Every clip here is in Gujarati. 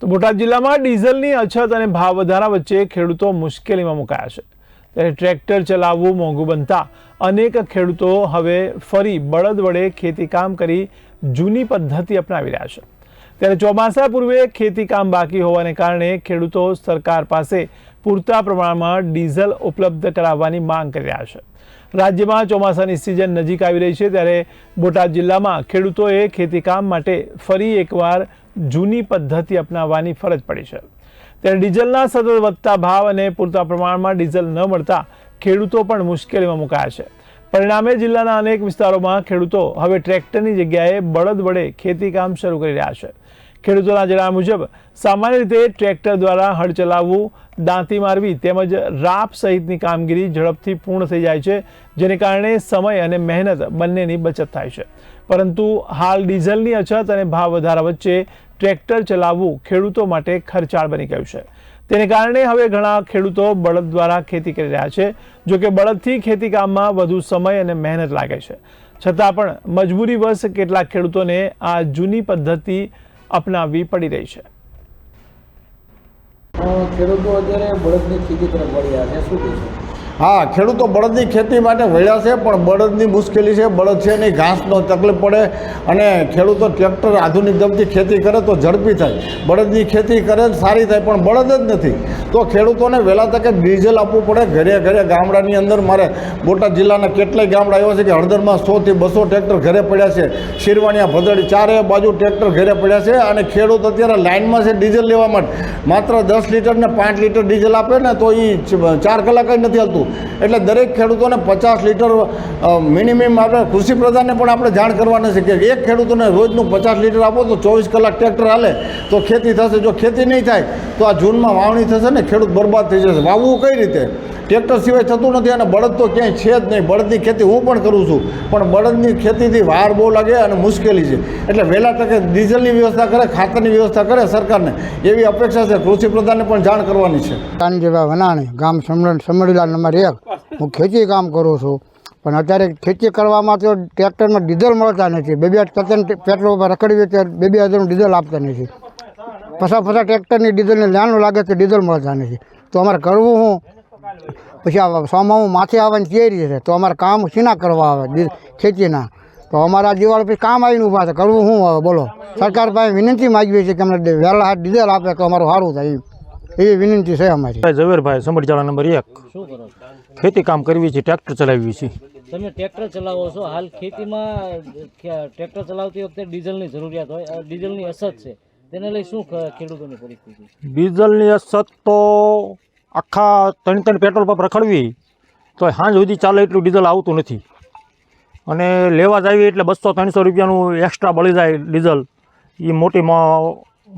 તો બોટાદ જિલ્લામાં ડીઝલની અછત અને ભાવ વધારા વચ્ચે ખેડૂતો મુશ્કેલીમાં મુકાયા છે। ત્યારે ટ્રેક્ટર ચલાવવું મોંઘું બનતા અનેક ખેડૂતો હવે ફરી બળદ વડે ખેતીકામ કરી જૂની પદ્ધતિ અપનાવી રહ્યા છે। ત્યારે ચોમાસા પૂર્વે ખેતીકામ બાકી હોવાને કારણે ખેડૂતો સરકાર પાસે પૂરતા પ્રમાણમાં ડીઝલ ઉપલબ્ધ કરાવવાની માંગ કરી રહ્યા છે। રાજ્યમાં ચોમાસાની સિઝન નજીક આવી રહી છે, ત્યારે બોટાદ જિલ્લામાં ખેડૂતોએ ખેતીકામ માટે ફરી એકવાર જૂની પદ્ધતિ અપનાવવાની ફરજ પડી છે। ત્યારે ડીઝલના સતત વધતા ભાવ અને પૂરતા પ્રમાણમાં ડીઝલ ન મળતા ખેડૂતો પણ મુશ્કેલીમાં મુકાયા છે। પરિણામે જિલ્લાના અનેક વિસ્તારોમાં ખેડૂતો હવે ટ્રેક્ટરની જગ્યાએ બળદ વડે ખેતીકામ શરૂ કરી રહ્યા છે। ખેડૂતોના જણાવ્યા મુજબ સામાન્ય રીતે ટ્રેક્ટર દ્વારા હળ ચલાવવું, દાંતી મારવી તેમજ રાપ સહિતની કામગીરી ઝડપથી પૂર્ણ થઈ જાય છે, જેને કારણે સમય અને મહેનત બંનેની બચત થાય છે। પરંતુ હાલ ડીઝલની અછત અને ભાવ વધારા વચ્ચે ટ્રેક્ટર ચલાવવું ખેડૂતો માટે ખર્ચાળ બની ગયું છે। તેને કારણે હવે ઘણા ખેડૂતો બળદ દ્વારા ખેતી કરી રહ્યા છે। જો કે બળદથી ખેતીકામમાં વધુ સમય અને મહેનત લાગે છે, છતાં પણ મજબૂરીવશ કેટલાક ખેડૂતોને આ જૂની પદ્ધતિ અપનાવવી પડી રહી છે। ખેડૂતો અત્યારે બળદની ખેતી તરફ વળ્યા છે, શું કહેશો? હા, ખેડૂતો બળદની ખેતી માટે વળ્યા છે, પણ બળદની મુશ્કેલી છે। બળદ છે નહીં, ઘાસનો તકલીફ પડે અને ખેડૂતો ટ્રેક્ટર આધુનિક દમથી ખેતી કરે તો ઝડપી થાય, બળદની ખેતી કરે સારી થાય, પણ બળદ જ નથી તો ખેડૂતોને વહેલા તકે ડીઝલ આપવું પડે। ઘરે ઘરે ગામડાની અંદર મારે બોટાદ જિલ્લાના કેટલાય ગામડા એવા છે કે હળદરમાં 100 થી 200 ટ્રેક્ટર ઘરે પડ્યા છે। શિરવાણિયા, ભદરડી ચારે બાજુ ટ્રેક્ટર ઘરે પડ્યા છે અને ખેડૂત અત્યારે લાઇનમાં છે ડીઝલ લેવા માટે। માત્ર 10 લીટર ને 5 લીટર ડીઝલ આપે ને તો એ 4 કલાક જ નથી હાલતું। એટલે દરેક ખેડૂતોને 50 લીટર મિનિમમ આપણે કૃષિ પ્રધાનને પણ આપણે જાણ કરવાની છે કે એક ખેડૂતોને રોજનું 50 લીટર આપો તો 24 કલાક ટ્રેક્ટર હાલે તો ખેતી થશે। જો ખેતી નહીં થાય તો આ જૂનમાં વાવણી થશે ને ખેડૂત બરબાદ થઈ જશે। વાવવું કઈ રીતે? ટ્રેક્ટર સિવાય થતું નથી અને બળદ તો ક્યાંય છે જ નહીં। બળદની ખેતી હું પણ કરું છું, પણ બળદની ખેતીથી વાર બહુ લાગે અને મુશ્કેલી છે। એટલે વહેલા તકે ડીઝલની વ્યવસ્થા કરે, ખાતરની વ્યવસ્થા કરે સરકારને, એવી અપેક્ષા છે। કૃષિ પ્રધાનને પણ જાણ કરવાની છે। કાનજીભાઈ વનાણી, ગામ સમડીલા નંબર 1। હું ખેતી કામ કરું છું, પણ અત્યારે ખેતી કરવામાં તો ટ્રેક્ટરમાં ડીઝલ મળતા નથી। 2-3 પેટ્રોલ પર રખડવી ત્યારે 2,000 ડીઝલ આપતા નથી। પછા ટ્રેક્ટરની ડીઝલને લેવાનું લાગે તો ડીઝલ મળતા નથી। તો અમારે કરવું શું? પછી આ સોમાવું માથે આવવાની તૈયારી છે તો અમારે કામ શીના કરવા આવે ખેતીના? તો અમારા જીવાળ પછી કામ આવીને ઊભા છે, કરવું શું હવે બોલો? સરકાર પાસે વિનંતી માગવી છે કે અમને વહેલા હાથ ડીઝલ આપે તો અમારું સારું થાય, એવી વિનંતી છે અમારી। ઝવેરભાઈ, સમડીલા નંબર 1। શું કરો છો? ખેતી કામ કરવી છે, ટ્રેક્ટર ચલાવવી છે। તમે ટ્રેક્ટર ચલાવો છો, હાલ ખેતીમાં ટ્રેક્ટર ચલાવતી વખતે ડીઝલની જરૂરિયાત હોય, ડીઝલની અછત છે, તેને લઈ શું ખેડૂતોની પરિસ્થિતિ? ડીઝલની અછત તો આખા 3 પેટ્રોલ પંપ રખડવી તો સાંજ સુધી ચાલે એટલું ડીઝલ આવતું નથી, અને લેવા જાવી એટલે 200-300 રૂપિયાનું એક્સ્ટ્રા બળી જાય ડીઝલ। એ મોટી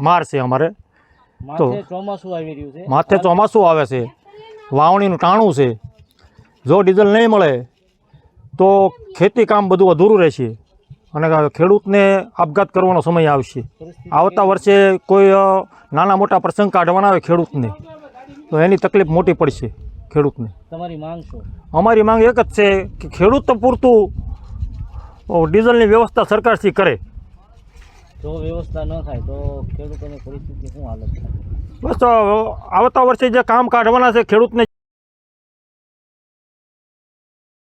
માર છે અમારે। તો ચોમાસું આવી રહ્યું છે, માથે ચોમાસું આવે છે, વાવણીનું ટાણું છે। જો ડીઝલ નહીં મળે તો ખેતી કામ બધું અધૂરું રહેશે અને ખેડૂતને આપઘાત કરવાનો સમય આવશે। આવતા વર્ષે કોઈ નાના મોટા પ્રસંગ કાઢવાના આવે ખેડૂતને તો એની તકલીફ મોટી પડશે ખેડૂતને। તમારી માંગ શું? અમારી માંગ એક જ છે કે ખેડૂત પૂરતું ડીઝલની વ્યવસ્થા સરકારથી કરે। જો વ્યવસ્થા ન થાય તો ખેડૂતોની પરિસ્થિતિ શું હાલત થાય? બસ આવતા વર્ષે જે કામ કાઢવાના છે ખેડૂતને